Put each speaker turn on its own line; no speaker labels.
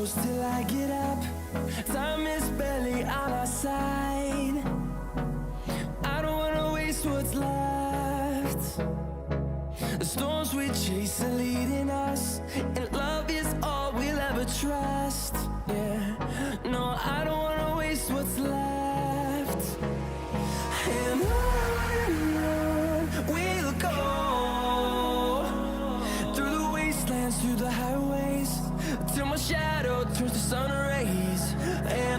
close till I get up. Time is barely on our side. I don't wanna waste what's left. The storms we chase are leading us, and love is all we'll ever trust. Yeah, no, I don't wanna waste what's left. And on we'll go, through the wastelands, through the highways, till my shadow turns to sun rays. And